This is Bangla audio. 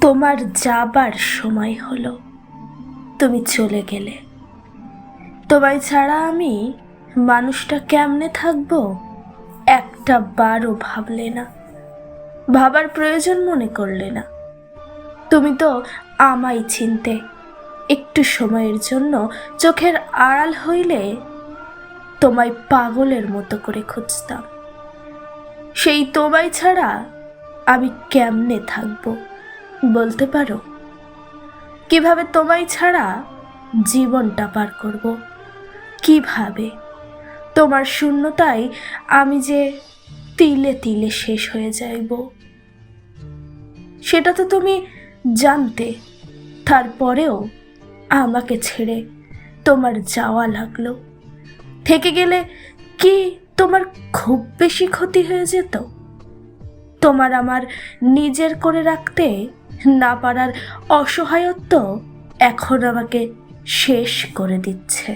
তোমার যাবার সময় হলো, তুমি চলে গেলে। তোমায় ছাড়া আমি মানুষটা কেমনে থাকবো একটা বারও ভাবলে না, ভাবার প্রয়োজন মনে করলে না। তুমি তো আমায় চিনতে, একটু সময়ের জন্য চোখের আড়াল হইলে তোমায় পাগলের মতো করে খুঁজতাম। সেই তোমায় ছাড়া আমি কেমনে থাকবো বলতে পারো? কিভাবে তোমায় ছাড়া জীবনটা পার করব? কিভাবে? তোমার শূন্যতায় আমি যে তিলে তিলে শেষ হয়ে যাইব, সেটা তো তুমি জানতে। তারপরেও আমাকে ছেড়ে তোমার যাওয়া লাগলো। থেকে গেলে কি তোমার খুব বেশি ক্ষতি হয়ে যেত? তোমার আমার নিজের করে রাখতে না পারার অসহায়ত্ব এখন আমাকে শেষ করে দিচ্ছে।